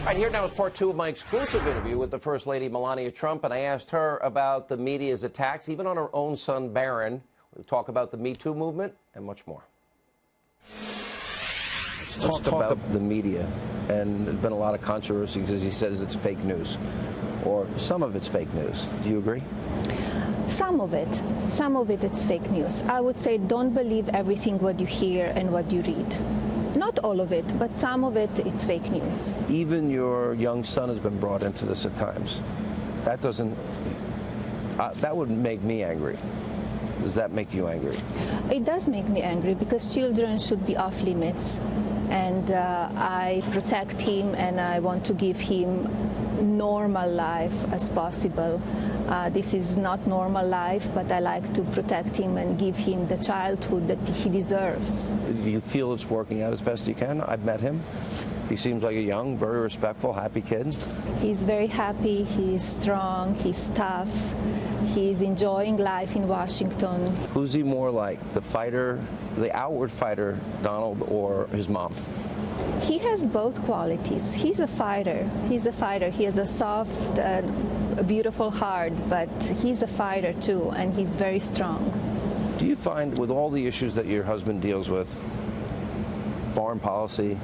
Right, here now is part two of my exclusive interview with the First Lady Melania Trump, and I asked her about the media's attacks, even on her own son, Barron. We'll talk about the MeToo movement and much more. Let's talk about the media, and there's been a lot of controversy because he says it's fake news, or some of it's fake news. Do you agree? Some of it it's fake news. I would say don't believe everything what you hear and what you read. Not all of it, but some of it, it's fake news. Even your young son has been brought into this at times. That doesn't, that would make me angry. Does that make you angry? It does make me angry because children should be off limits. And I protect him and I want to give him normal life as possible. This is not normal life, but I like to protect him and give him the childhood that he deserves. Do you feel it's working out as best you can? I've met him. He seems like a young, very respectful, happy kid. He's very happy, he's strong, he's tough, he's enjoying life in Washington. Who's he more like, the fighter, the outward fighter, Donald, or his mom? He has both qualities. He's a fighter. He's a fighter. He has a soft, beautiful heart, but he's a fighter too, and he's very strong. Do you find with all the issues that your husband deals with, foreign policy,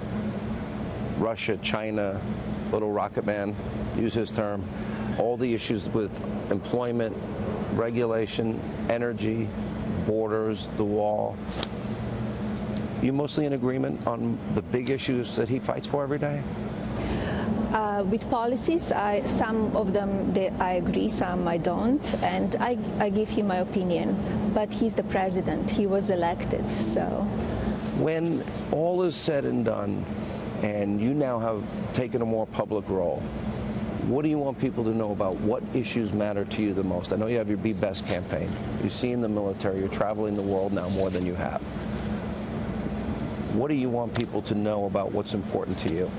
Russia, China, little rocket man, use his term, all the issues with employment, regulation, energy, borders, the wall, you mostly in agreement on the big issues that he fights for every day? With policies, some of them I agree, some I don't, and I give him my opinion. But he's the president, he was elected, so. When all is said and done, and you now have taken a more public role, what do you want people to know about what issues matter to you the most? I know you have your Be Best campaign. You've seen the military, you're traveling the world now more than you have. What do you want people to know about what's important to you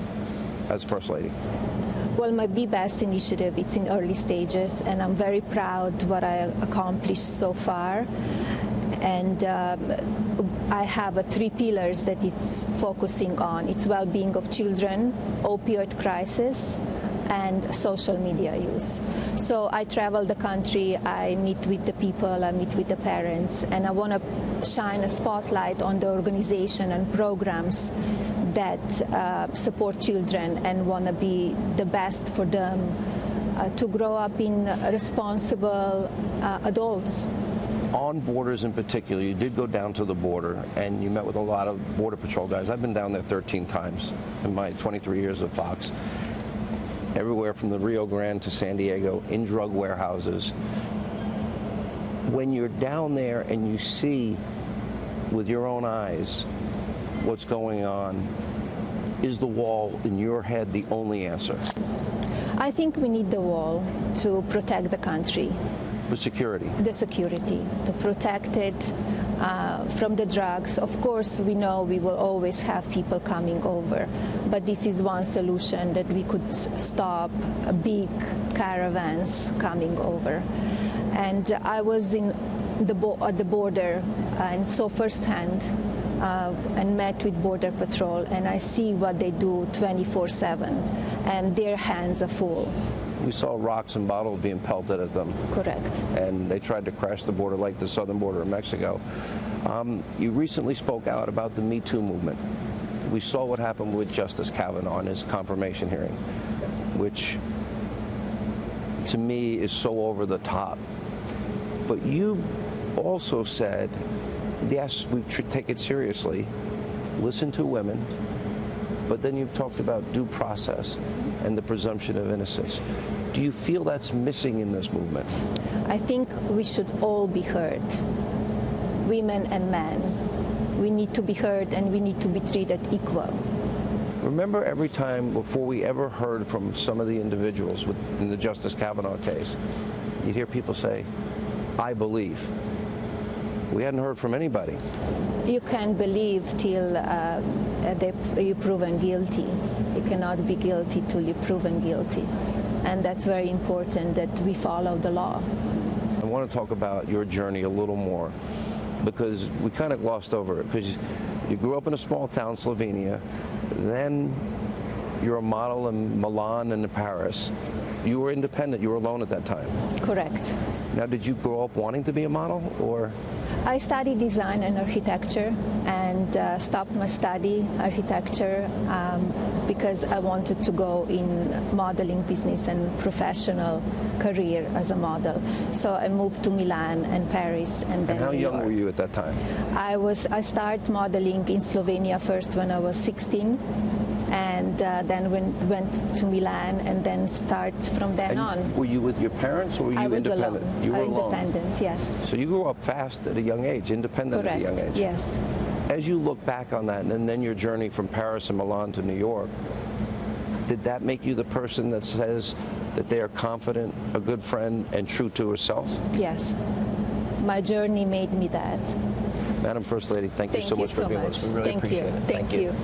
as First Lady? Well, my Be Best initiative, it's in early stages, and I'm very proud what I accomplished so far. And I have 3 pillars that it's focusing on. It's well-being of children, opioid crisis, and social media use. So I travel the country, I meet with the people, I meet with the parents, and I want to shine a spotlight on the organization and programs that support children and want to be the best for them to grow up in responsible adults. On borders in particular, you did go down to the border and you met with a lot of Border Patrol guys. I've been down there 13 times in my 23 years of Fox. Everywhere from the Rio Grande to San Diego, in drug warehouses. When you're down there and you see with your own eyes what's going on, is the wall in your head the only answer? I think we need the wall to protect the country. The security? The security, to protect it from the drugs. Of course, we know we will always have people coming over, but this is one solution that we could stop big caravans coming over. And I was at the border and saw firsthand and met with Border Patrol, and I see what they do 24/7, and their hands are full. We saw rocks and bottles being pelted at them. Correct. And they tried to crash the border like the southern border of Mexico. You recently spoke out about the MeToo movement. We saw what happened with Justice Kavanaugh in his confirmation hearing, which to me is so over the top. But you also said, yes, we take it seriously, listen to women, but then you've talked about due process and the presumption of innocence. Do you feel that's missing in this movement? I think we should all be heard, women and men. We need to be heard and we need to be treated equal. Remember every time before we ever heard from some of the individuals in the Justice Kavanaugh case, you'd hear people say, I believe. We hadn't heard from anybody. You can't believe till you're proven guilty. You cannot be guilty till you're proven guilty. And that's very important that we follow the law. I want to talk about your journey a little more, because we kind of glossed over it, because you grew up in a small town, Slovenia, then You're a model in Milan and in Paris. You were independent. You were alone at that time. Correct. Now, did you grow up wanting to be a model, or? I studied design and architecture and stopped my study architecture because I wanted to go in modeling business and professional career as a model. So I moved to Milan and Paris and then And how New young York. were you at that time? I started modeling in Slovenia first when I was 16. And then went to Milan and then start from then on. Were you with your parents, or were you I was independent? alone. You were alone. Independent, yes. So you grew up fast at a young age, independent Correct. at a young age. Yes. As you look back on that, and then your journey from Paris and Milan to New York, did that make you the person that says that they are confident, a good friend, and true to herself? Yes. My journey made me that. Madam First Lady, thank you so much for being with us. We really Thank appreciate you. it. Thank you.